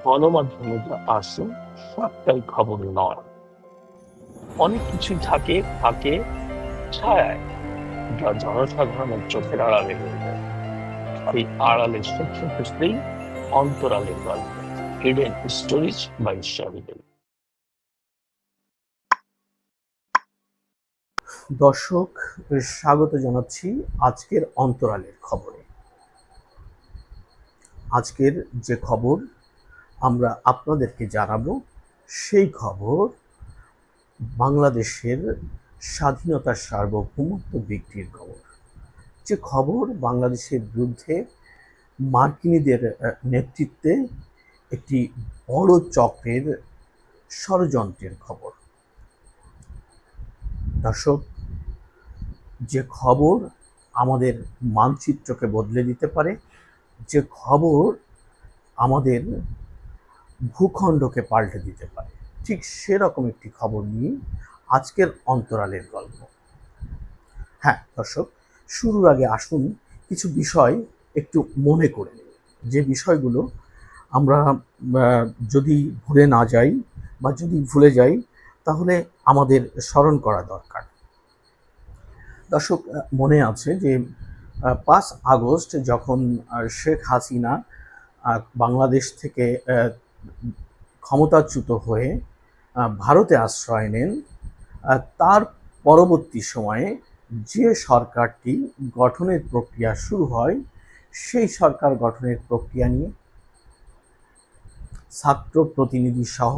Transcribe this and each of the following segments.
গণমাধ্যমে যা আসে সবটাই খবর নয়। অনেক কিছুই থাকে থাকে ছায়ায়, যা জনসাধারণের চোখের আড়ালে রয়ে যায়। এই আড়ালে সত্য খুঁজতেই অন্তরালের গল্প, হিডেন স্টোরিজ বাই শাহিদুল। দর্শক, স্বাগত জানাচ্ছি আজকের অন্তরালের খবরে। আজকের যে খবর আমরা আপনাদেরকে জানাবো, সেই খবর বাংলাদেশের স্বাধীনতার সার্বভৌমত্ব বিক্রির খবর। যে খবর বাংলাদেশের বিরুদ্ধে মার্কিনীদের নেতৃত্বে একটি বড় চক্রের ষড়যন্ত্রের খবর। দর্শক, যে খবর আমাদের মানচিত্রকে বদলে দিতে পারে, যে খবর আমাদের ভূখণ্ডকে পাল্টে দিতে পারে, ঠিক সেরকম একটি খবর নিয়ে আজকের অন্তরালের গল্প। হ্যাঁ দর্শক, শুরুর আগে আসুন কিছু বিষয় একটু মনে করে নিই, যে বিষয়গুলো আমরা যদি ভুলে না যাই বা যদি ভুলে যাই তাহলে আমাদের স্মরণ করা দরকার। দর্শক, মনে আছে যে 5 আগস্ট যখন শেখ হাসিনা বাংলাদেশ থেকে ক্ষমতাচ্যুত হয়ে ভারতে আশ্রয় নেন, তার পরবর্তী সময়ে যে সরকারটি গঠনের প্রক্রিয়া শুরু হয়, সেই সরকার গঠনের প্রক্রিয়া নিয়ে ছাত্র প্রতিনিধি সহ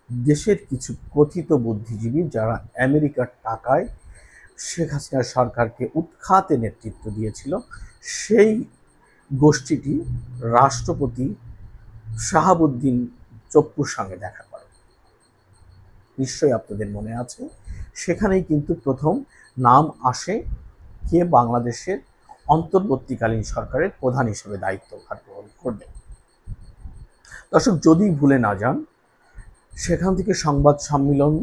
দেশের কিছু কথিত বুদ্ধিজীবী, যারা আমেরিকার টাকায় শেখ হাসিনা সরকারকে উৎখাতে নেতৃত্ব দিয়েছিল, সেই গোষ্ঠীটি রাষ্ট্রপতি শাহাবুদ্দিন চপ্পুর সঙ্গে দেখা করে। নিশ্চয়ই আপনাদের মনে আছে, সেখানেই কিন্তু প্রথম নাম আসে কে বাংলাদেশের অন্তর্বর্তীকালীন সরকারের প্রধান হিসেবে দায়িত্বভার গ্রহণ করবে। দর্শক, যদি ভুলে না যান, সেখান থেকে সংবাদ সম্মেলন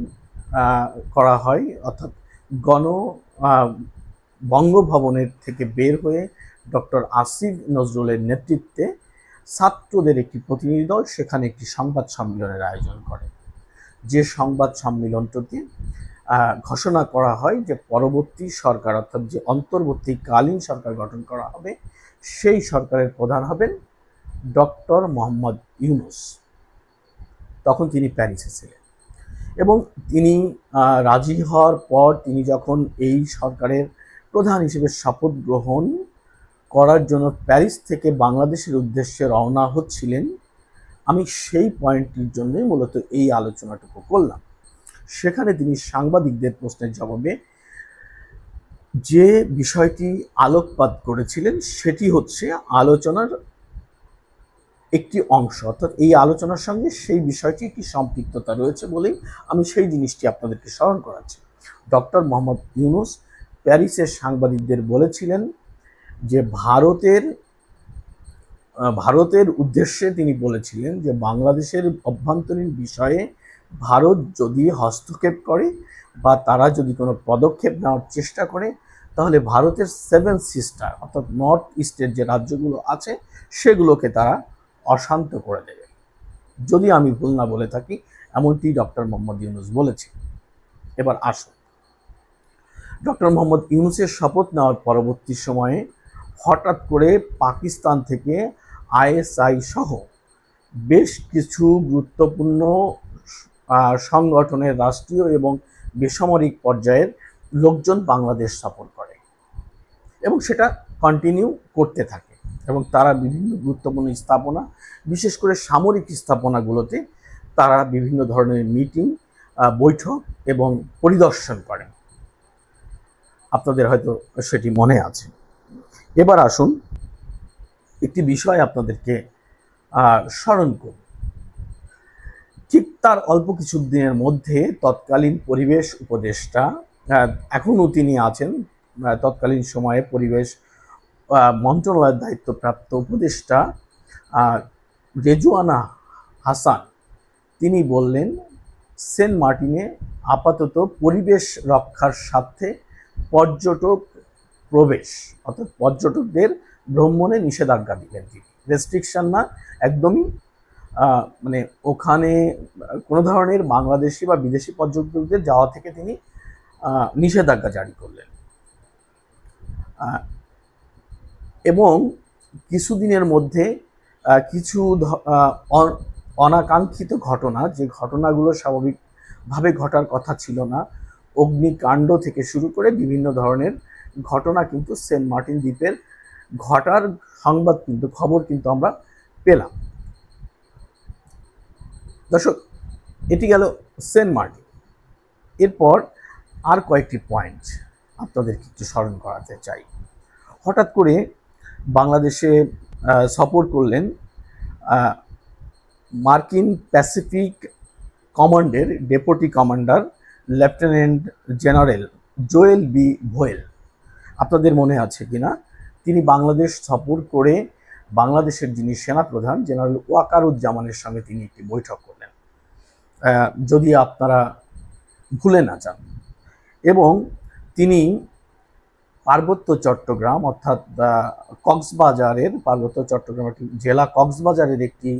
করা হয়, অর্থাৎ বঙ্গভবনের থেকে বের হয়ে ডক্টর আসিফ নজরুলের নেতৃত্বে ছাত্রদের একটি প্রতিনিধি দল সেখানে একটি সংবাদ সম্মেলনের আয়োজন করে। যে সংবাদ সম্মেলনটিতে ঘোষণা করা হয় যে পরবর্তী সরকার, অর্থাৎ যে অন্তর্বর্তীকালীন সরকার গঠন করা হবে, সেই সরকারের প্রধান হবেন ডক্টর মোহাম্মদ ইউনূস। তখন তিনি প্যারিসে ছিলেন এবং তিনি রাজি হওয়ার পর তিনি যখন এই সরকারের প্রধান হিসেবে শপথ গ্রহণ করার জন্য প্যারিস থেকে বাংলাদেশের উদ্দেশ্যে রওনা হচ্ছিলেন, আমি সেই পয়েন্টটির জন্যই মূলত এই আলোচনাটুকু করলাম। সেখানে তিনি সাংবাদিকদের প্রশ্নের জবাবে যে বিষয়টি আলোকপাত করেছিলেন, সেটি হচ্ছে আলোচনার একটি অংশ, অর্থাৎ এই আলোচনার সঙ্গে সেই বিষয়টি একটি সম্পৃক্ততা রয়েছে বলেই আমি সেই জিনিসটি আপনাদেরকে স্মরণ করাচ্ছি। ডক্টর মোহাম্মদ ইউনূস প্যারিসের সাংবাদিকদের বলেছিলেন যে ভারতের উদ্দেশ্যে তিনি বলেছিলেন যে বাংলাদেশের অভ্যন্তরীণ বিষয়ে ভারত যদি হস্তক্ষেপ করে বা তারা যদি কোনো পদক্ষেপ নেওয়ার চেষ্টা করে, তাহলে ভারতের 7 সিস্টার অর্থাৎ নর্থ ইস্টের যে রাজ্যগুলো আছে সেগুলোকে তারা অশান্ত করে দেবে। যদি আমি ভুল না বলে থাকি, এমনটি ডক্টর মোহাম্মদ ইউনূস বলেছেন। এবার আসুন, ডক্টর মোহাম্মদ ইউনূসের শপথ নেওয়ার পরবর্তী সময়ে হঠাৎ করে পাকিস্তান থেকে আইএসআই সহ বেশ কিছু গুরুত্বপূর্ণ সংগঠনের রাষ্ট্রীয় এবং বেসামরিক পর্যায়ের লোকজন বাংলাদেশ সফর করে এবং সেটা কন্টিনিউ করতে থাকে এবং তারা বিভিন্ন গুরুত্বপূর্ণ স্থাপনা, বিশেষ করে সামরিক স্থাপনাগুলোতে তারা বিভিন্ন ধরনের মিটিং, বৈঠক এবং পরিদর্শন করেন। আপনাদের হয়তো সেটি মনে আছে। এবার আসুন একটি বিষয় আপনাদেরকে স্মরণ করি। ঠিক তার অল্প কিছু দিনের মধ্যে তৎকালীন পরিবেশ উপদেষ্টা, এখনও তিনি আছেন, তৎকালীন সময়ে পরিবেশ মন্ত্রণালয়ের দায়িত্বপ্রাপ্ত উপদেষ্টা রেজওয়ানা হাসান, তিনি বললেন সেন্ট মার্টিনে আপাতত পরিবেশ রক্ষার স্বার্থে পর্যটক প্রবেশ অর্থাৎ পর্যটকদের ভ্রমণে নিষেধাজ্ঞা দিলেন তিনি। রেস্ট্রিকশন না, একদমই মানে ওখানে কোনো ধরনের বাংলাদেশি বা বিদেশি পর্যটকদের যাওয়া থেকে তিনি নিষেধাজ্ঞা জারি করলেন। এবং কিছুদিনের মধ্যে কিছু অনাকাঙ্ক্ষিত ঘটনা, যে ঘটনাগুলো স্বাভাবিকভাবে ঘটার কথা ছিল না, অগ্নিকাণ্ড থেকে শুরু করে বিভিন্ন ধরনের ঘটনা কিন্তু সেন্ট মার্টিন দ্বীপের ঘটার খবর কিন্তু আমরা পেলাম। দর্শক, এটি গেল সেন্ট মার্টিন। এরপর আর কয়েকটি পয়েন্ট আপনাদেরকে একটু স্মরণ করাতে চাই। হঠাৎ করে বাংলাদেশে সফর করলেন মার্কিন প্যাসিফিক কমান্ডের deputy commander lieutenant general Joel B Vowell. আপনাদের মনে আছে কিনা, তিনি বাংলাদেশ সফর করে বাংলাদেশের যিনি সেনাপ্রধান জেনারেল ওয়াকারুজ্জামানের সঙ্গে তিনি একটি বৈঠক করলেন, যদি আপনারা ভুলে না যান। এবং তিনি পার্বত্য চট্টগ্রাম অর্থাৎ কক্সবাজারের পার্বত্য চট্টগ্রাম জেলা কক্সবাজারের একটি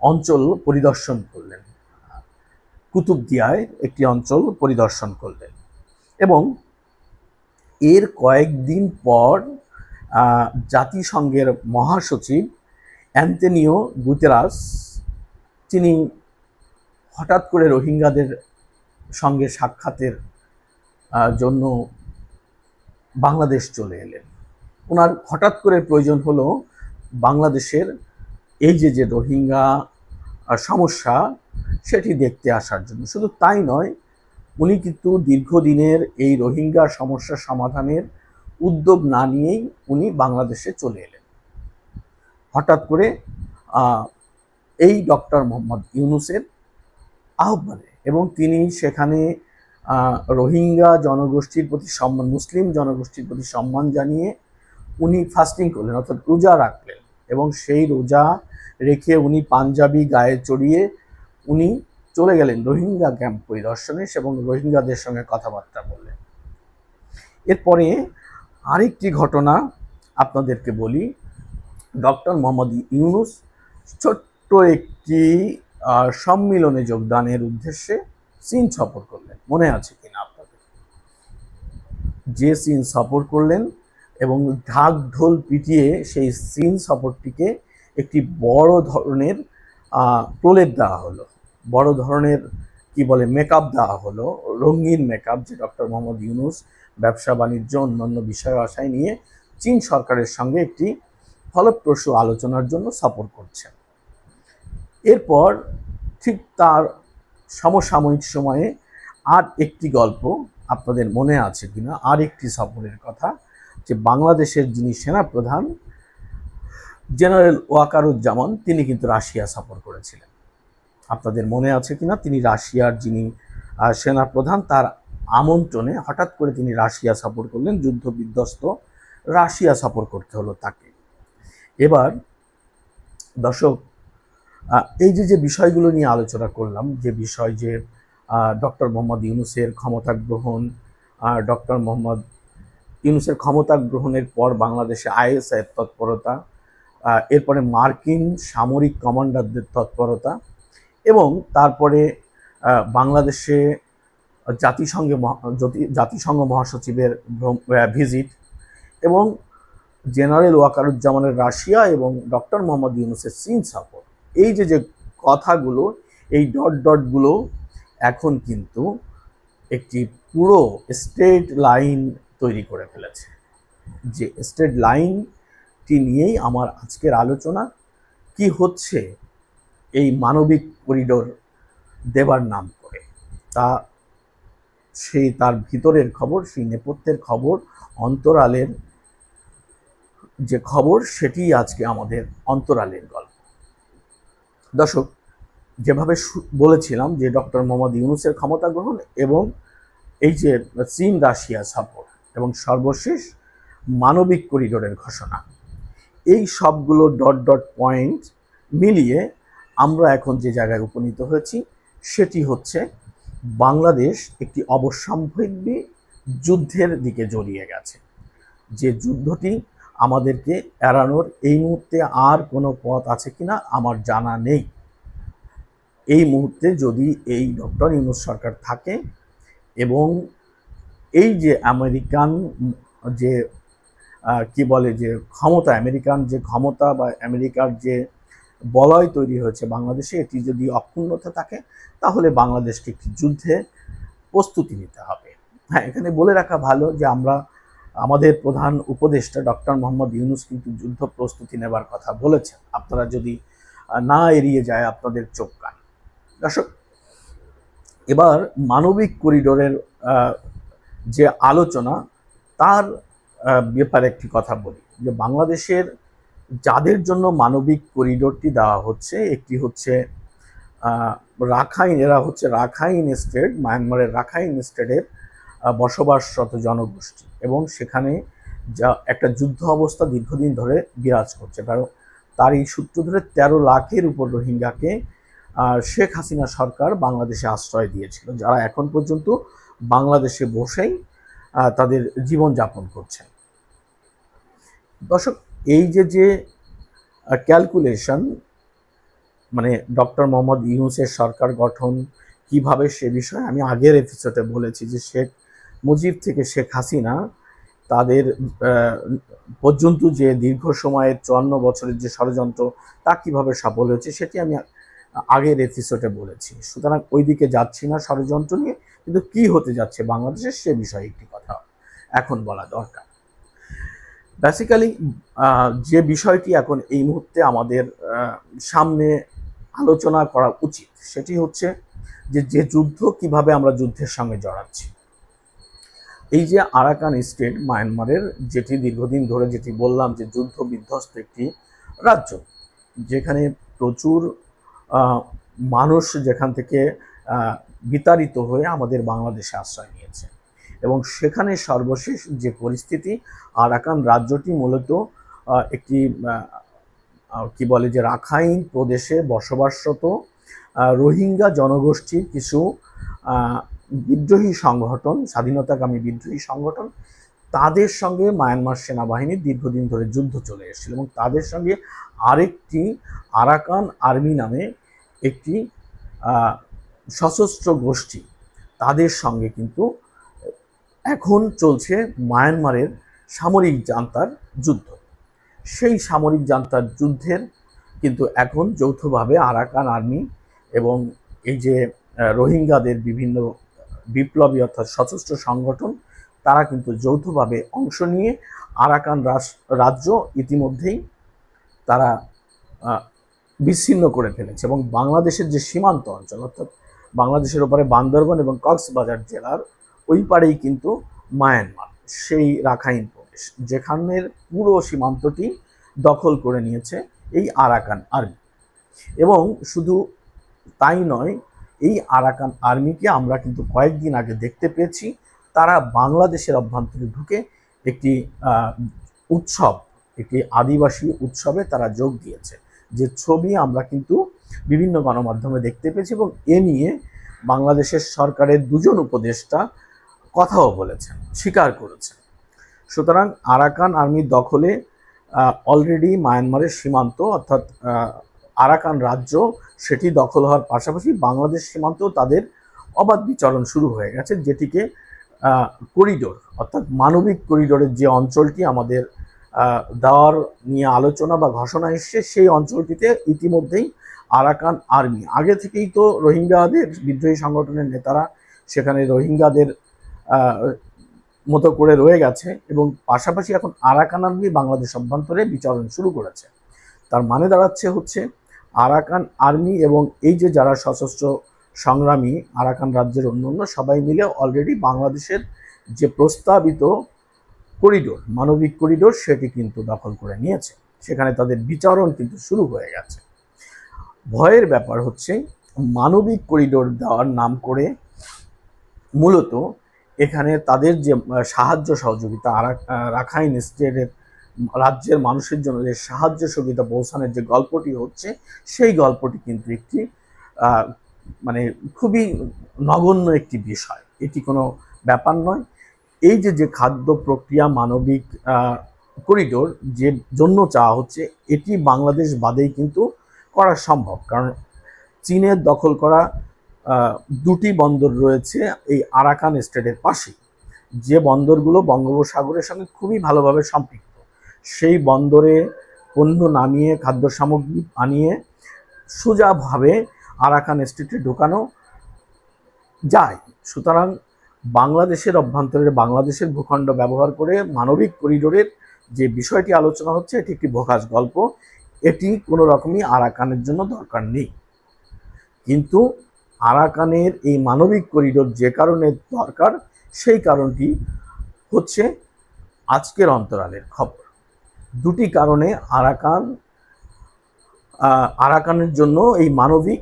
অঞ্চল পরিদর্শন করলেন, কুতুবদিয়ায় একটি অঞ্চল পরিদর্শন করলেন। এবং এর কয়েকদিন পর জাতিসংঘের মহাসচিব অ্যান্তনিও গুতেরাস তিনি হঠাৎ করে রোহিঙ্গাদের সঙ্গে সাক্ষাতের জন্য বাংলাদেশ চলে এলেন। ওনার হঠাৎ করে প্রয়োজন হলো বাংলাদেশের এই যে রোহিঙ্গা সমস্যা সেটি দেখতে আসার জন্য। শুধু তাই নয়, উনি কিন্তু দীর্ঘদিনের এই রোহিঙ্গা সমস্যা সমাধানের উদ্যোগ না নিয়েই উনি বাংলাদেশে চলে এলেন হঠাৎ করে এই ডক্টর মোহাম্মদ ইউনূসের আহ্বানে। এবং তিনি সেখানে রোহিঙ্গা জনগোষ্ঠীর প্রতি সম্মান, মুসলিম জনগোষ্ঠীর প্রতি সম্মান জানিয়ে উনি ফাস্টিং করলেন, অর্থাৎ রোজা রাখলেন। এবং সেই রোজা রেখে উনি পাঞ্জাবি গায়ে চড়িয়ে উনি চলে গেলেন রোহিঙ্গা ক্যাম্প পরিদর্শনে এবং রোহিঙ্গাদের সঙ্গে কথাবার্তা বললেন। এরপরে আরেকটি ঘটনা আপনাদেরকে বলি। ডক্টর মোহাম্মদ ইউনূস ছোট্ট একটি সম্মিলনে যোগদানের উদ্দেশ্যে চীন সফর করলেন, মনে আছে কিনা আপনাদের? যে চীন সফর করলেন এবং ঢাক ঢোল পিটিয়ে সেই চীন সফরটিকে একটি বড় ধরনের প্রলেপ দেওয়া হলো, বড় ধরনের কি বলে মেকআপ দেওয়া হলো, রঙিন মেকআপ, যে ডক্টর মোহাম্মদ ইউনূস ব্যবসা বাণিজ্য অন্যান্য বিষয় আশায় নিয়ে চীন সরকারের সঙ্গে একটি ফলপ্রসূ আলোচনার জন্য সফর করছেন। এরপর ঠিক তার সমসাময়িক সময়ে আর একটি গল্প আপনাদের মনে আছে কিনা, আর একটি সফরের কথা, যে বাংলাদেশের যিনি সেনাপ্রধান জেনারেল ওয়াকারুজ্জামান তিনি কিন্তু রাশিয়া সফর করেছিলেন। আপনাদের মনে আছে কিনা, তিনি রাশিয়ার যিনি সেনাপ্রধান তার আমন্ত্রণে হঠাৎ করে তিনি রাশিয়া সফর করলেন, যুদ্ধ বিধ্বস্ত রাশিয়া সফর করতে হলো তাকে। এবার দর্শক, এই যে বিষয়গুলো নিয়ে আলোচনা করলাম, যে বিষয় যে ডক্টর মোহাম্মদ ইউনূসের ক্ষমতা গ্রহণ, ডক্টর মোহাম্মদ ইউনূসের ক্ষমতা গ্রহণের পর বাংলাদেশে আইএসআই তৎপরতা, এরপরে মার্কিন সামরিক কমান্ডারদের তৎপরতা, এবং তারপরে বাংলাদেশে জাতিসংঘ মহাসচিবের ভিজিট, এবং জেনারেল ওয়াকারুজ্জামানের রাশিয়া এবং ডক্টর মোহাম্মদ ইউনূসের চীন সফর, এই যে কথাগুলো, এই ডটগুলো এখন কিন্তু একটি পুরো স্ট্রেট লাইন তৈরি করে ফেলেছে। যে স্ট্রেট লাইনটি নিয়েই আমার আজকের আলোচনা। কি হচ্ছে এই মানবিক করিডোর দেবার নাম করে, তার ভিতরের খবর, সেই নেপথ্যের খবর, অন্তরালের যে খবর, সেটি আজকে আমাদের অন্তরালের গল্প। দর্শক, যেভাবে বলেছিলাম যে ডক্টর মোহাম্মদ ইউনূসের ক্ষমতা গ্রহণ এবং এই যে চীন রাশিয়া সফর এবং সর্বশেষ মানবিক করিডোরের ঘোষণা, এই সবগুলো ডট পয়েন্ট মিলিয়ে আমরা এখন যে জায়গায় উপনীত হয়েছি সেটি হচ্ছে বাংলাদেশ একটি অবশ্যম্ভাবী যুদ্ধের দিকে জড়িয়ে গেছে। যে যুদ্ধটি আমাদেরকে এড়ানোর এই মুহূর্তে আর কোনো পথ আছে কিনা আমার জানা নেই। এই মুহূর্তে যদি এই ডক্টর ইউনূস সরকার থাকে এবং এই যে আমেরিকান যে কি বলে যে ক্ষমতা, আমেরিকান যে ক্ষমতা বা আমেরিকার যে বলয় তৈরি হয়েছে বাংলাদেশে, এটি যদি অক্ষুণ্ণতা থাকে তাহলে বাংলাদেশকে একটি যুদ্ধে প্রস্তুতি নিতে হবে। হ্যাঁ, এখানে বলে রাখা ভালো যে আমাদের প্রধান উপদেষ্টা ডক্টর মোহাম্মদ ইউনূস কিন্তু যুদ্ধ প্রস্তুতি নেবার কথা বলেছেন। আপনারা যদি না এড়িয়ে যায় আপনাদের চোখ কান। দর্শক, এবার মানবিক করিডোরের যে আলোচনা তার ব্যাপারে একটি কথা বলি, যে বাংলাদেশের যাদের জন্য মানবিক করিডোরটি দেওয়া হচ্ছে, একটি হচ্ছে রাখাইন, এরা হচ্ছে রাখাইন স্টেট, মায়ানমারের রাখাইন স্টেটের বসবাসরত জনগোষ্ঠী, এবং সেখানে যা একটা যুদ্ধ অবস্থা দীর্ঘদিন ধরে বিরাজ করছে। কারণ তার এই সূত্র ধরে 13 লাখের উপর রোহিঙ্গাকে শেখ হাসিনা সরকার বাংলাদেশে আশ্রয় দিয়েছিল, যারা এখন পর্যন্ত বাংলাদেশে বসেই তাদের জীবনযাপন করছেন। দর্শক, এই যে ক্যালকুলেশন, মানে ডক্টর মোহাম্মদ ইউনূসের সরকার গঠন কিভাবে, সে বিষয়ে আমি আগের এপিসোডে বলেছি যে শেখ মুজিব থেকে শেখ হাসিনা তাদের পর্যন্ত যে দীর্ঘ সময়ের 54 বছরের যে ষড়যন্ত্র তা কীভাবে সফল হয়েছে সেটি আমি আগের এপিসোডে বলেছি। সুতরাং ওই দিকে যাচ্ছি না ষড়যন্ত্র নিয়ে, কিন্তু কি হতে যাচ্ছে বাংলাদেশের সে বিষয়ে একটি কথা এখন বলা দরকার। বেসিক্যালি যে বিষয়টি এখন এই মুহূর্তে আমাদের সামনে আলোচনা করা উচিত সেটি হচ্ছে যে যুদ্ধ কিভাবে আমরা যুদ্ধের সঙ্গে জড়াচ্ছি। এই যে আরাকান স্টেট মায়ানমারের, যেটি দীর্ঘদিন ধরে, যেটি বললাম যে যুদ্ধ বিধ্বস্ত একটি রাজ্য, যেখানে প্রচুর মানুষ যেখান থেকে বিতাড়িত হয়ে আমাদের বাংলাদেশে আশ্রয় নিয়েছে, এবং সেখানে সর্বশেষ যে পরিস্থিতি, আরাকান রাজ্যটি মূলত একটি কি বলে যে রাখাইন প্রদেশে বসবাসরত রোহিঙ্গা জনগোষ্ঠীর কিছু বিদ্রোহী সংগঠন, স্বাধীনতাকামী বিদ্রোহী সংগঠন, তাদের সঙ্গে মায়ানমার সেনাবাহিনীর দীর্ঘদিন ধরে যুদ্ধ চলে এসেছিল, এবং তাদের সঙ্গে আরেকটি আরাকান আর্মি নামে একটি সশস্ত্র গোষ্ঠী, তাদের সঙ্গে কিন্তু এখন চলছে মায়ানমারের সামরিক জান্তার যুদ্ধ। সেই সামরিক জান্তার যুদ্ধের কিন্তু এখন যৌথভাবে আরাকান আর্মি এবং এই যে রোহিঙ্গাদের বিভিন্ন বিপ্লবী অর্থাৎ সশস্ত্র সংগঠন, তারা কিন্তু যৌথভাবে অংশ নিয়ে আরাকান রাজ্য ইতিমধ্যেই তারা বিচ্ছিন্ন করে ফেলেছে, এবং বাংলাদেশের যে সীমান্ত অঞ্চল, অর্থাৎ বাংলাদেশের ওপারে বান্দরবান এবং কক্সবাজার জেলার ওই পারেই কিন্তু মায়ানমার, সেই রাখাইন প্রদেশ, যেখানের পুরো সীমান্তটি দখল করে নিয়েছে এই আরাকান আর্মি। এবং শুধু তাই নয়, এই আরাকান আর্মিকে আমরা কিন্তু কয়েকদিন আগে দেখতে পেয়েছি, তারা বাংলাদেশের অভ্যন্তরে ঢুকে একটি উৎসব, একটি আদিবাসী উৎসবে তারা যোগ দিয়েছে, যে ছবি আমরা কিন্তু বিভিন্ন গণমাধ্যমে দেখতে পেয়েছি, এবং এ নিয়ে বাংলাদেশের সরকারের দুজন উপদেষ্টা কথাও বলেছেন, স্বীকার করেছেন। সুতরাং আরাকান আর্মির দখলে অলরেডি মায়ানমারের সীমান্ত অর্থাৎ আরাকান রাজ্য, সেটি দখল হওয়ার পাশাপাশি বাংলাদেশ সীমান্তেও তাদের অবাধ বিচরণ শুরু হয়ে গেছে, যেটিকে করিডোর অর্থাৎ মানবিক করিডোরের যে অঞ্চলটি আমাদের দেওয়ার নিয়ে আলোচনা বা ঘোষণা এসছে, সেই অঞ্চলটিতে ইতিমধ্যেই আরাকান আর্মি, আগে থেকেই তো রোহিঙ্গাদের বিদ্রোহী সংগঠনের নেতারা সেখানে রোহিঙ্গাদের মতো করে রয়ে গেছে, এবং পাশাপাশি এখন আরাকান আর্মি বাংলাদেশ অভ্যন্তরে বিচরণ শুরু করেছে। তার মানে দাঁড়াচ্ছে হচ্ছে আরাকান আর্মি এবং এই যে যারা সশস্ত্র সংগ্রামী আরাকান রাজ্যের অন্যান্য সবাই মিলে অলরেডি বাংলাদেশের যে প্রস্তাবিত করিডোর, মানবিক করিডোর, সেটি কিন্তু দখল করে নিয়েছে, সেখানে তাদের বিচরণ কিন্তু শুরু হয়ে গেছে। ভয়ের ব্যাপার হচ্ছে মানবিক করিডোর দেওয়ার নাম করে মূলত এখানে তাদের যে সাহায্য সহযোগিতা, রাখাইন স্টেটের রাজ্যের মানুষের জন্য যে সাহায্য সহযোগিতা পৌঁছানোর যে গল্পটি হচ্ছে, সেই গল্পটি কিন্তু একটি মানে খুবই নগণ্য একটি বিষয়, এটি কোনো ব্যাপার নয়। এই যে খাদ্য প্রক্রিয়া, মানবিক করিডোর যে জন্য চাওয়া হচ্ছে, এটি বাংলাদেশ বাদেই কিন্তু করা সম্ভব, কারণ চীনের দখল করা দুটি বন্দর রয়েছে এই আরাকান স্টেটের পাশে, যে বন্দরগুলো বঙ্গোপসাগরের সঙ্গে খুবই ভালোভাবে সম্পৃক্ত। সেই বন্দরে পণ্য নামিয়ে খাদ্য সামগ্রী আনিয়ে সোজাভাবে আরাকান স্টেটে ঢোকানো যায়। সুতরাং বাংলাদেশের অভ্যন্তরে বাংলাদেশের ভূখণ্ড ব্যবহার করে মানবিক করিডোরের যে বিষয়টি আলোচনা হচ্ছে, এটি একটি বোগাস গল্প। এটি কোনো রকমই আরাকানের জন্য দরকার নেই, কিন্তু আরাকানের এই মানবিক করিডোর যে কারণে দরকার, সেই কারণটি হচ্ছে আজকের অন্তরালের খবর। দুটি কারণে আরাকানের জন্য এই মানবিক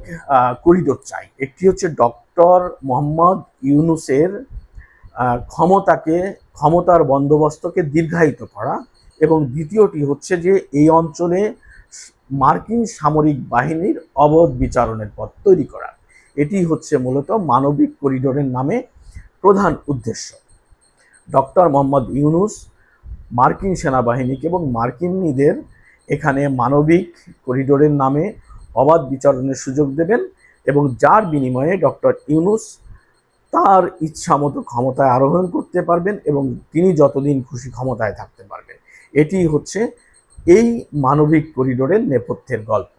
করিডোর চাই। একটি হচ্ছে ডক্টর মোহাম্মদ ইউনূসের ক্ষমতার বন্দোবস্তকে দীর্ঘায়িত করা, এবং দ্বিতীয়টি হচ্ছে যে এই অঞ্চলে মার্কিন সামরিক বাহিনীর অবৈধ বিচারণের পথ তৈরি করা। এটি হচ্ছে মূলত মানবিক করিডোরের নামে প্রধান উদ্দেশ্য। ডক্টর মোহাম্মদ ইউনূস মার্কিন সেনাবাহিনীকে এবং মার্কিনীদের এখানে মানবিক করিডোরের নামে অবাধ বিচারণের সুযোগ দেবেন, এবং যার বিনিময়ে ডক্টর ইউনূস তার ইচ্ছামতো ক্ষমতায় আরোহণ করতে পারবেন এবং তিনি যতদিন খুশি ক্ষমতায় থাকতে পারবেন। এটি হচ্ছে এই মানবিক করিডোরের নেপথ্যের গল্প।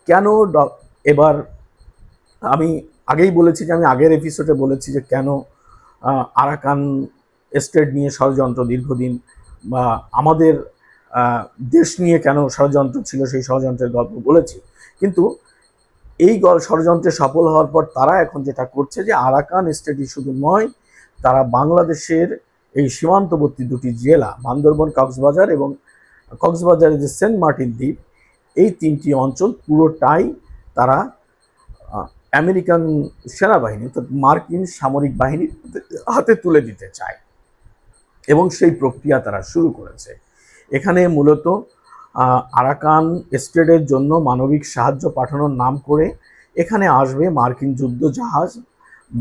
কেন এবার আমি আগেই বলেছি যে, আমি আগের এপিসোডে বলেছি যে কেন আরাকান স্টেট নিয়ে ষড়যন্ত্র দীর্ঘদিন, বা আমাদের দেশ নিয়ে কেন ষড়যন্ত্র ছিল, সেই ষড়যন্ত্রের গল্প বলেছি। কিন্তু এই ষড়যন্ত্রে সফল হওয়ার পর তারা এখন যেটা করছে যে আরাকান স্টেটই শুধু নয়, তারা বাংলাদেশের এই সীমান্তবর্তী দুটি জেলা বান্দরবন, কক্সবাজার এবং কক্সবাজারের যে সেন্ট মার্টিন দ্বীপ, এই তিনটি অঞ্চল পুরোটাই তারা আমেরিকান সেনাবাহিনী অর্থাৎ মার্কিন সামরিক বাহিনীর হাতে তুলে দিতে চায়, এবং সেই প্রক্রিয়া তারা শুরু করেছে। এখানে মূলত আরাকান স্টেটের জন্য মানবিক সাহায্য পাঠানোর নাম করে এখানে আসবে মার্কিন যুদ্ধ জাহাজ,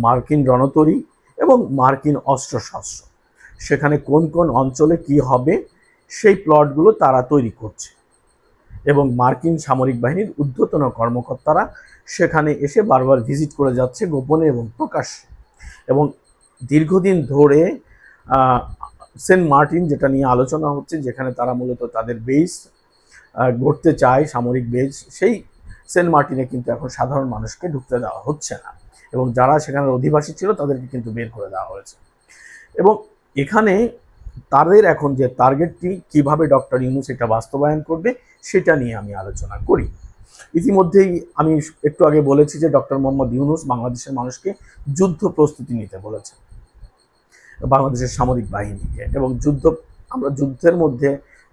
মার্কিন রণতরী এবং মার্কিন অস্ত্রশস্ত্র। সেখানে কোন কোন অঞ্চলে কি হবে সেই প্লটগুলো তারা তৈরি করছে, এবং মার্কিন সামরিক বাহিনীর ঊর্ধ্বতন কর্মকর্তারা সেখানে এসে বারবার ভিজিট করে যাচ্ছে গোপনে এবং প্রকাশ্যে। এবং দীর্ঘদিন ধরে সেন্ট মার্টিন, যেটা নিয়ে আলোচনা হচ্ছে, যেখানে তারা মূলত তাদের বেস গড়তে চায়, সামরিক বেস, সেই সেন্ট মার্টিনে কিন্তু এখন সাধারণ মানুষকে ঢুকতে দেওয়া হচ্ছে না, এবং যারা সেখানে অধিবাসী ছিল তাদেরকে কিন্তু বের করে দেওয়া হয়েছে। এবং এখানে তাদের এখন যে টার্গেটটি, কিভাবে ডক্টর ইউনূস এটা বাস্তবায়ন করবে, সেটা নিয়ে আমি আলোচনা করি। ইতিমধ্যেই আমি একটু আগে বলেছি যে ডক্টর মোহাম্মদ ইউনূস বাংলাদেশের মানুষকে যুদ্ধ প্রস্তুতি নিতে বলেছেন, বাংলাদেশের সামরিক বাহিনীকে, এবং আমরা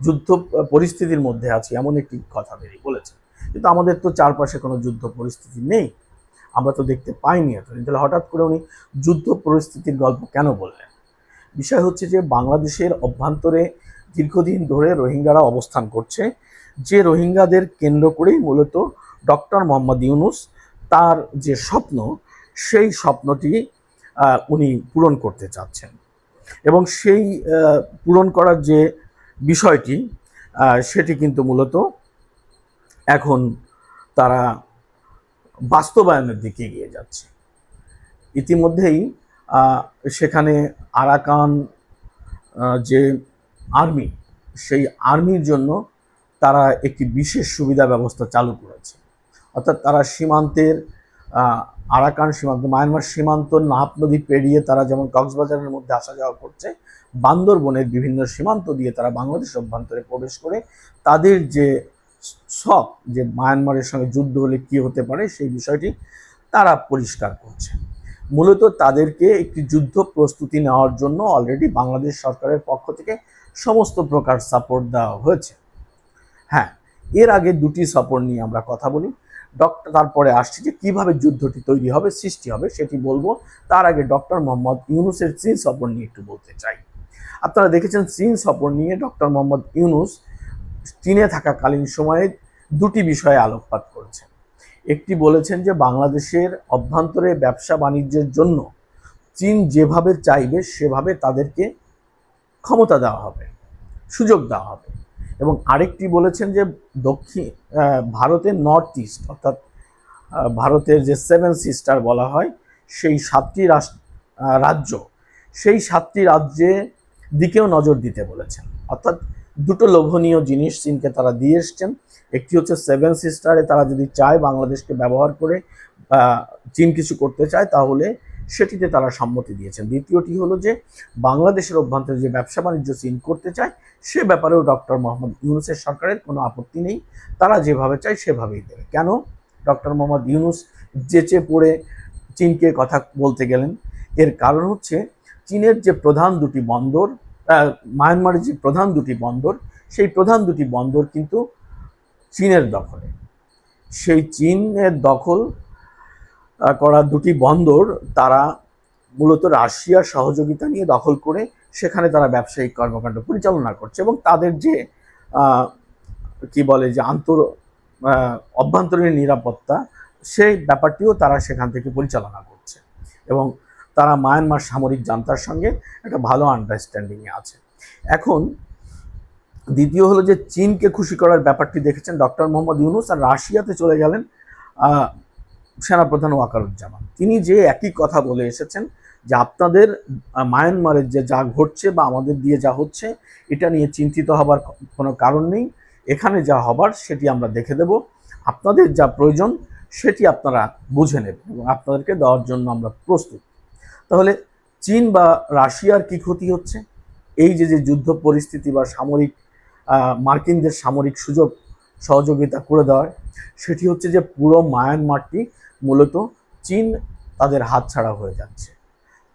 যুদ্ধ পরিস্থিতির মধ্যে আছি এমন একটি কথা বেরিয়ে বলেছে। কিন্তু আমাদের তো চারপাশে কোনো যুদ্ধ পরিস্থিতি নেই, আমরা তো দেখতে পাইনি এতদিন। তাহলে হঠাৎ করে উনি যুদ্ধ পরিস্থিতির গল্প কেন বললেন? বিষয় হচ্ছে যে বাংলাদেশের অভ্যন্তরে দীর্ঘদিন ধরে রোহিঙ্গারা অবস্থান করছে, যে রোহিঙ্গাদের কেন্দ্র করেই মূলত ডক্টর মোহাম্মদ ইউনূস তার যে স্বপ্ন, সেই স্বপ্নটি উনি পূরণ করতে চাচ্ছেন, এবং সেই পূরণ করার যে বিষয়টি, সেটি কিন্তু মূলত এখন তারা বাস্তবায়নের দিকে এগিয়ে যাচ্ছে। ইতিমধ্যেই সেখানে আরাকান যে আর্মি, সেই আর্মির জন্য তারা একটি বিশেষ সুবিধা ব্যবস্থা চালু করেছে। অর্থাৎ তারা সীমান্তের আরাকান সীমান্ত, মায়ানমার সীমান্ত নাপ নদী পেরিয়ে তারা যেমন কক্সবাজারের মধ্যে আসা যাওয়া করছে, বান্দরবনের বিভিন্ন সীমান্ত দিয়ে তারা বাংলাদেশ অভ্যন্তরে প্রবেশ করে তাদের যে যে মায়ানমারের সঙ্গে যুদ্ধ হলে কী হতে পারে সেই বিষয়টি তারা পরিষ্কার করছে। মূলত তাদেরকে একটি যুদ্ধ প্রস্তুতি নেওয়ার জন্য অলরেডি বাংলাদেশ সরকারের পক্ষ থেকে সমস্ত প্রকার সাপোর্ট দেওয়া হয়েছে। হ্যাঁ, এর আগে দুটি সাপোর্ট নিয়ে আমরা কথা বলি, তারপরে আসছি যে কীভাবে যুদ্ধটি তৈরি হবে, সৃষ্টি হবে, সেটি বলবো। তার আগে ডক্টর মোহাম্মদ ইউনূসের চীন সফর নিয়ে একটু বলতে চাই। আপনারা দেখেছেন চীন সফর নিয়ে ডক্টর মোহাম্মদ ইউনূস চীনে থাকাকালীন সময়ে দুটি বিষয়ে আলোকপাত করেছেন। একটি বলেছেন যে বাংলাদেশের অভ্যন্তরে ব্যবসা বাণিজ্যের জন্য চীন যেভাবে চাইবে সেভাবে তাদেরকে ক্ষমতা দেওয়া হবে, সুযোগ দেওয়া হবে। এবং আরেকটি বলেছেন যে দক্ষিণ ভারতের নর্থ ইস্ট অর্থাৎ ভারতের যে 7 সিস্টার বলা হয় সেই 7টি রাজ্য, সেই 7টি রাজ্যে দিকেও নজর দিতে বলেছেন। অর্থাৎ দুটো লোভনীয় জিনিস চীনকে তারা দিয়ে এসছেন। একটি হচ্ছে 7 সিস্টারে তারা যদি চায় বাংলাদেশকে ব্যবহার করে চীন কিছু করতে চায় তাহলে সেটিতে তারা সম্মতি দিয়েছেন। দ্বিতীয়টি হলো যে বাংলাদেশের অভ্যন্তরে যে ব্যবসা বাণিজ্য চীন করতে চায় সে ব্যাপারেও ডক্টর মোহাম্মদ ইউনূসের সরকারের কোনো আপত্তি নেই, তারা যেভাবে চায় সেভাবেই দেবে। কেন ডক্টর মোহাম্মদ ইউনূস যেচে পড়ে চীনকে কথা বলতে গেলেন? এর কারণ হচ্ছে চীনের যে প্রধান দুটি বন্দর, মায়ানমারের যে প্রধান দুটি বন্দর, সেই প্রধান দুটি বন্দর কিন্তু চীনের দখলে। সেই চীনের দখল করা দুটি বন্দর তারা মূলত রাশিয়ার সহযোগিতা নিয়ে দখল করে সেখানে তারা ব্যবসায়িক কর্মকাণ্ড পরিচালনা করছে এবং তাদের যে কি বলে যে অভ্যন্তরীণ নিরাপত্তা সেই ব্যাপারটিও তারা সেখান থেকে পরিচালনা করছে এবং তারা মায়ানমার সামরিক জান্তার সঙ্গে একটা ভালো আন্ডারস্ট্যান্ডিংয়ে আছে। এখন দ্বিতীয় হলো যে চীনকে খুশি করার ব্যাপারটি দেখেছেন ডক্টর মোহাম্মদ ইউনূস, আর রাশিয়াতে চলে গেলেন সেনাপ্রধান ওয়াকারুজ্জামান। তিনি যে একই কথা বলে এসেছেন যে আপনাদের মায়ানমারের যে যা ঘটছে বা আমাদের দিয়ে যা হচ্ছে এটা নিয়ে চিন্তিত হবার কোনো কারণ নেই, এখানে যা হবার সেটি আমরা দেখে দেব, আপনাদের যা প্রয়োজন সেটি আপনারা বুঝে নেবেন এবং আপনাদেরকে দেওয়ার জন্য আমরা প্রস্তুত। তাহলে চীন বা রাশিয়ার কি ক্ষতি হচ্ছে এই যে যুদ্ধ পরিস্থিতি বা সামরিক মার্কিনদের সামরিক সহযোগিতা করে দেওয়ায়? সেটি হচ্ছে যে পুরো মায়ানমারটি মূলত চীন তাদের হাতছাড়া হয়ে যাচ্ছে।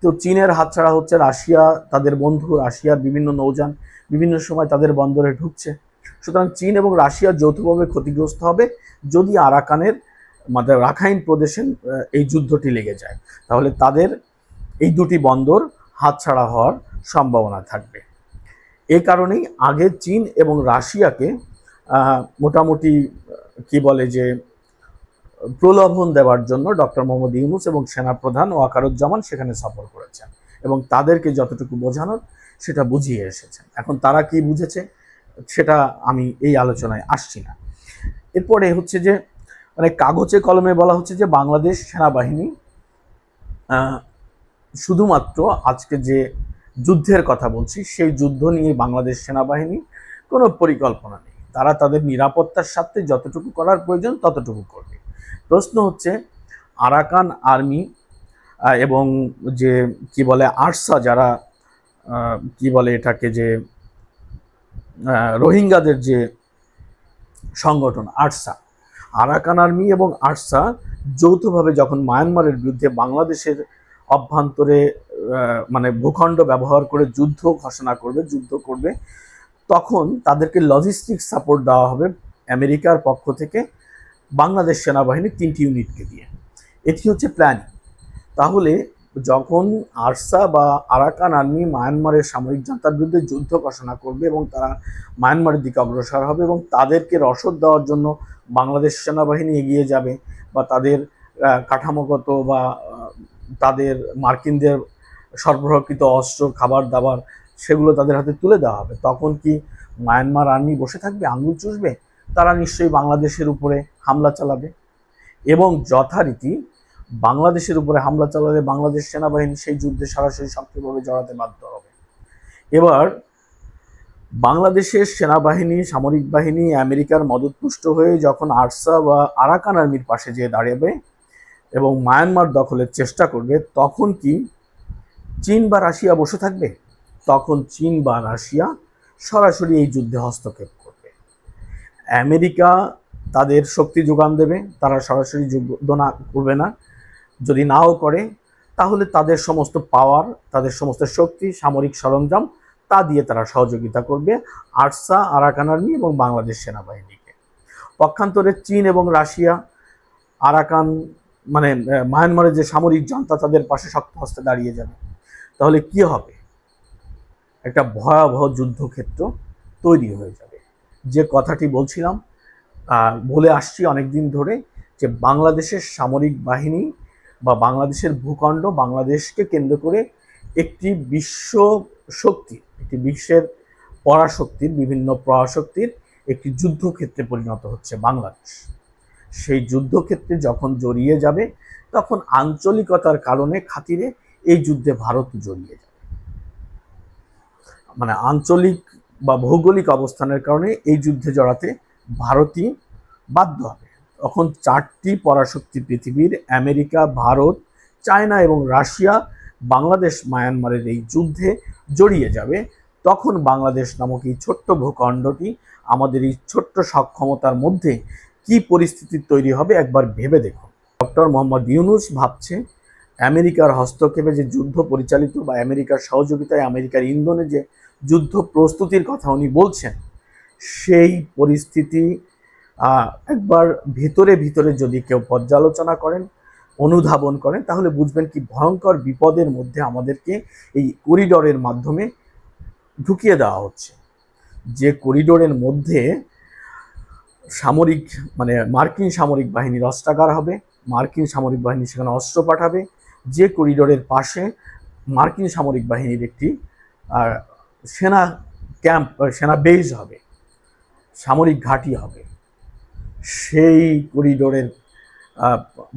তো চীনের হাতছাড়া হচ্ছে, রাশিয়া তাদের বন্ধু, রাশিয়ার বিভিন্ন নৌযান বিভিন্ন সময় তাদের বন্দরে ঢুকছে। সুতরাং চীন এবং রাশিয়া যৌথভাবে ক্ষতিগ্রস্ত হবে যদি আরাকানের মানে রাখাইন প্রদেশে এই যুদ্ধটি লেগে যায়, তাহলে তাদের এই দুটি বন্দর হাতছাড়া হওয়ার সম্ভাবনা থাকবে। এ কারণেই আগে চীন এবং রাশিয়াকে মোটামুটি কি বলে যে প্রলোভন দেওয়ার জন্য ডক্টর মোহাম্মদ ইউনূস এবং সেনাপ্রধান ওয়াকারুজ্জামান সেখানে সফর করেছেন এবং তাদেরকে যতটুকু বোঝানোর সেটা বুঝিয়ে এসেছেন। এখন তারা কি বুঝেছে সেটা আমি এই আলোচনায় আসছি না। এরপরে হচ্ছে যে মানে কাগজে কলমে বলা হচ্ছে যে বাংলাদেশ সেনাবাহিনী শুধুমাত্র আজকে যে যুদ্ধের কথা বলছি সেই যুদ্ধ নিয়ে বাংলাদেশ সেনাবাহিনী কোনো পরিকল্পনা নেই, তারা তাদের নিরাপত্তার স্বার্থে যতটুকু করার প্রয়োজন ততটুকু করবে। প্রশ্ন হচ্ছে আরাকান আর্মি এবং যে কি বলে আরসা, যারা কি বলে এটাকে যে রোহিঙ্গাদের যে সংগঠন আরসা, আরাকান আর্মি এবং আরসা যৌথভাবে যখন মায়ানমারের বিরুদ্ধে বাংলাদেশের অভ্যন্তরে মানে ভূখণ্ড ব্যবহার করে যুদ্ধ ঘোষণা করবে, যুদ্ধ করবে, তখন তাদেরকে লজিস্টিক সাপোর্ট দেওয়া হবে আমেরিকার পক্ষ থেকে বাংলাদেশ সেনাবাহিনীর 3টি ইউনিটকে দিয়ে। এটি হচ্ছে প্ল্যানিং। তাহলে যখন আরসা বা আরাকান আর্মি মায়ানমারের সামরিক জান্তার বিরুদ্ধে যুদ্ধ ঘোষণা করবে এবং তারা মায়ানমারের দিকে অগ্রসর হবে এবং তাদেরকে রসদ দেওয়ার জন্য বাংলাদেশ সেনাবাহিনী এগিয়ে যাবে বা তাদের কাঠামোগত বা তাদের মার্কিনদের সরবরাহকৃত অস্ত্র, খাবার দাবার সেগুলো তাদের হাতে তুলে দেওয়া হবে, তখন কি মায়ানমার আর্মি বসে থাকবে, আঙুল চুষবে? তারা নিশ্চয়ই বাংলাদেশের উপরে হামলা চালাবে এবং যথারীতি বাংলাদেশের উপরে হামলা চালালে বাংলাদেশ সেনাবাহিনী সেই যুদ্ধে সরাসরি সক্রিয়ভাবে জড়াতে বাধ্য হবে। এবার বাংলাদেশের সেনাবাহিনী, সামরিক বাহিনী আমেরিকার মদতপুষ্ট হয়ে যখন আরসা বা আরাকান আর্মির পাশে যেয়ে দাঁড়াবে এবং মায়ানমার দখলের চেষ্টা করবে, তখন কি চীন বা রাশিয়া বসে থাকবে? তখন চীন বা রাশিয়া সরাসরি এই যুদ্ধে হস্তক্ষেপ করবে। আমেরিকা তাদের শক্তি যোগান দেবে, তারা সরাসরি যুদ্ধ না করবে না। যদি নাও করে তাহলে তাদের সমস্ত পাওয়ার, তাদের সমস্ত শক্তি, সামরিক সরঞ্জাম তা দিয়ে তারা সহযোগিতা করবে আরসা, আরাকান আর্মি এবং বাংলাদেশ সেনাবাহিনীকে। পক্ষান্তরে চীন এবং রাশিয়া আরাকান মানে মায়ানমারের যে সামরিক জান্তা তাদের পাশে শক্ত হস্তে দাঁড়িয়ে যাবে। তাহলে কি হবে? একটা ভয়াবহ যুদ্ধক্ষেত্র তৈরি হয়ে যাবে। যে কথাটি বলছিলাম, বলে আসছি অনেক দিন ধরে, যে বাংলাদেশের সামরিক বাহিনী বা বাংলাদেশের ভূখণ্ড, বাংলাদেশকে কেন্দ্র করে একটি বিশ্ব শক্তি, একটি বিশ্বের পরাশক্তির, বিভিন্ন পরাশক্তির একটি যুদ্ধক্ষেত্রে পরিণত হচ্ছে বাংলাদেশ। সেই যুদ্ধক্ষেত্রে যখন জড়িয়ে যাবে, তখন আঞ্চলিকতার কারণে খাতিরে এই যুদ্ধে ভারত জড়িয়ে যাবে। মানে আঞ্চলিক বা ভৌগোলিক অবস্থানের কারণে এই যুদ্ধে জড়াতে ভারতই বাধ্য হবে। তখন চারটি পরাশক্তি পৃথিবীর, আমেরিকা, ভারত, চায়না এবং রাশিয়া, বাংলাদেশ মায়ানমারের এই যুদ্ধে জড়িয়ে যাবে। তখন বাংলাদেশ নামক এই ছোট্ট ভূখণ্ডটি, আমাদের এই ছোট্ট সক্ষমতার মধ্যে কি পরিস্থিতি তৈরি হবে একবার ভেবে দেখুন। ডক্টর মোহাম্মদ ইউনূস ভাবছে আমেরিকার হস্তক্ষেপে যে যুদ্ধ পরিচালিত বা আমেরিকার সহযোগিতায় আমেরিকার ইন্ধনে যে যুদ্ধ প্রস্তুতির কথা উনি বলছেন, সেই পরিস্থিতি একবার ভিতরে ভিতরে যদি কেউ পর্যালোচনা করেন, অনুধাবন করেন, তাহলে বুঝবেন কি ভয়ঙ্কর বিপদের মধ্যে আমাদেরকে এই করিডোরের মাধ্যমে ঢুকিয়ে দেওয়া হচ্ছে। যে করিডোরের মধ্যে সামরিক মানে মার্কিন সামরিক বাহিনীর অস্ত্রাগার হবে, মার্কিন সামরিক বাহিনী সেখানে অস্ত্র পাঠাবে। যে করিডোরের পাশে মার্কিন সামরিক বাহিনীর একটি সেনা ক্যাম্প, সেনা বেজ হবে, সামরিক ঘাঁটি হবে। সেই করিডোরের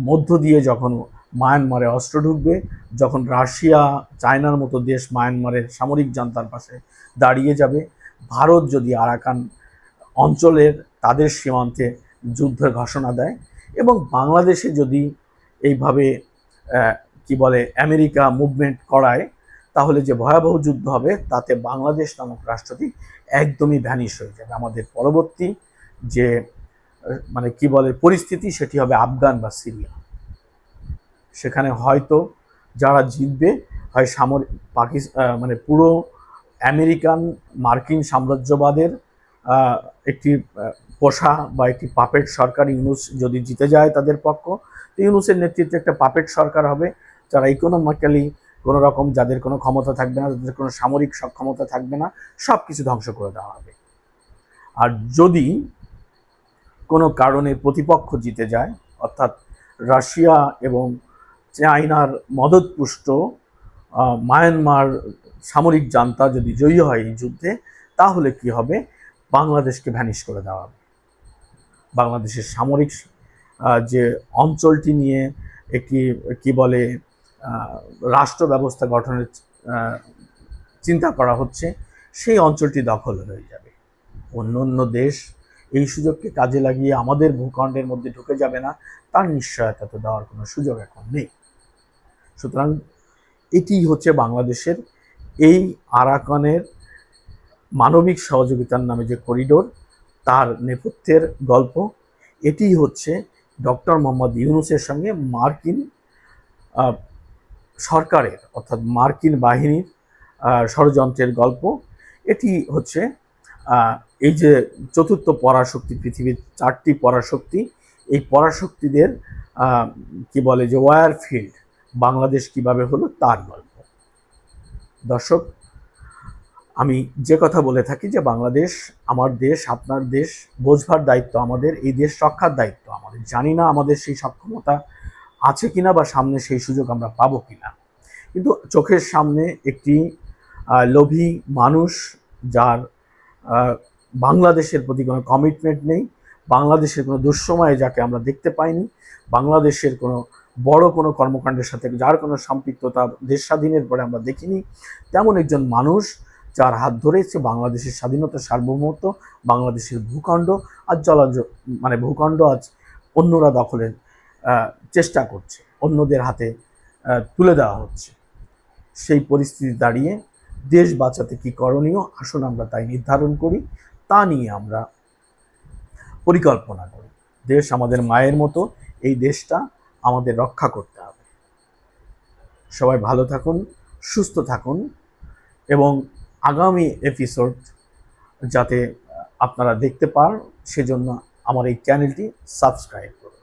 মধ্য দিয়ে যখন মায়ানমারে অস্ত্র ঢুকবে, যখন রাশিয়া, চায়নার মতো দেশ মায়ানমারের সামরিক জান্তার পাশে দাঁড়িয়ে যাবে, ভারত যদি আরাকান অঞ্চলের তাদের সীমান্তে যুদ্ধের ঘোষণা দেয়, এবং বাংলাদেশে যদি এইভাবে কি বলে আমেরিকা মুভমেন্ট করায়, তাহলে যে ভয়াবহ যুদ্ধ হবে তাতে বাংলাদেশ নামক রাষ্ট্রটি একদমই ভ্যানিশ হয়ে যাবে। আমাদের পরবর্তী যে মানে কি বলে পরিস্থিতি, সেটি হবে আফগান বা সিরিয়া। সেখানে হয়তো যারা জিতবে হয় সামরিক মানে পুরো আমেরিকান মার্কিন সাম্রাজ্যবাদের একটি পোষা বা একটি পাপেট সরকার, ইউনূস যদি জিতে যায় তাদের পক্ষ, তো ইউনূসের নেতৃত্বে একটা পাপেট সরকার হবে, যারা ইকোনমিক্যালি কোনো রকম, যাদের কোনো ক্ষমতা থাকবে না, যাদের কোনো সামরিক সক্ষমতা থাকবে না, সব কিছু ধ্বংস করে দেওয়া হবে। আর যদি কোনো কারণে প্রতিপক্ষ জিতে যায়, অর্থাৎ রাশিয়া এবং চায়নার মদতপুষ্ট মায়ানমার সামরিক জান্তা যদি জয়ী হয় এই যুদ্ধে, তাহলে কি হবে? বাংলাদেশকে ভ্যানিশ করে দেওয়া হবে। বাংলাদেশের সামরিক যে অঞ্চলটি নিয়ে একটি কি বলে রাষ্ট্র ব্যবস্থা গঠনের চিন্তা করা হচ্ছে, সেই অঞ্চলটি দখল হয়ে যাবে। অন্য অন্য দেশ এই সুযোগকে কাজে লাগিয়ে আমাদের ভূখণ্ডের মধ্যে ঢুকে যাবে না, তার নিশ্চয়তা তো দেওয়ার কোনো সুযোগ এখন নেই। সুতরাং এটি হচ্ছে বাংলাদেশের এই আরাকানের মানবিক সহযোগিতার নামে যে করিডোর, তার নেপথ্যের গল্প। এটি হচ্ছে ডক্টর মোহাম্মদ ইউনূসের সঙ্গে মার্কিন সরকারের, অর্থাৎ মার্কিন বাহিনীর ষড়যন্ত্রের গল্প। এটি হচ্ছে এই যে চতুর্থ পরাশক্তি, পৃথিবীর চারটি পরাশক্তি, এই পরাশক্তিদের কি বলে যে ওয়ার ফিল্ড বাংলাদেশ কিভাবে হলো তার গল্প। দর্শক, আমি যে কথা বলে থাকি যে বাংলাদেশ আমার দেশ, আপনার দেশ, বোঝবার দায়িত্ব আমাদের, এই দেশ রক্ষার দায়িত্ব আমাদের। জানি না আমাদের সেই সক্ষমতা আছে কিনা বা সামনে সেই সুযোগ আমরা পাবো কিনা, কিন্তু চোখের সামনে একটি লোভী মানুষ, যার বাংলাদেশের প্রতি কোনো কমিটমেন্ট নেই, বাংলাদেশের কোনো দুঃসময়ে যাকে আমরা দেখতে পাইনি, বাংলাদেশের কোনো বড় কোনো কর্মকাণ্ডের সাথে যার কোনো সম্পৃক্ততা দেশ স্বাধীনের পরে আমরা দেখিনি, তেমন একজন মানুষ যার হাত ধরেছে বাংলাদেশের স্বাধীনতা, সার্বভৌমত্ব, বাংলাদেশের ভূখণ্ড আজ মানে ভূখণ্ড আজ অন্যরা দখলের চেষ্টা করছে, অন্যদের হাতে তুলে দেওয়া হচ্ছে। সেই পরিস্থিতি দাঁড়িয়ে দেশ বাঁচাতে কি করণীয়, আসুন আমরা তাই নির্ধারণ করি, তা নিয়ে আমরা পরিকল্পনা করি। দেশ আমাদের মায়ের মতো, এই দেশটা আমাদের রক্ষা করতে হবে। সবাই ভালো থাকুন, সুস্থ থাকুন, এবং আগামী এপিসোড যাতে আপনারা দেখতে পান সেজন্য আমার এই চ্যানেলটি সাবস্ক্রাইব করুন।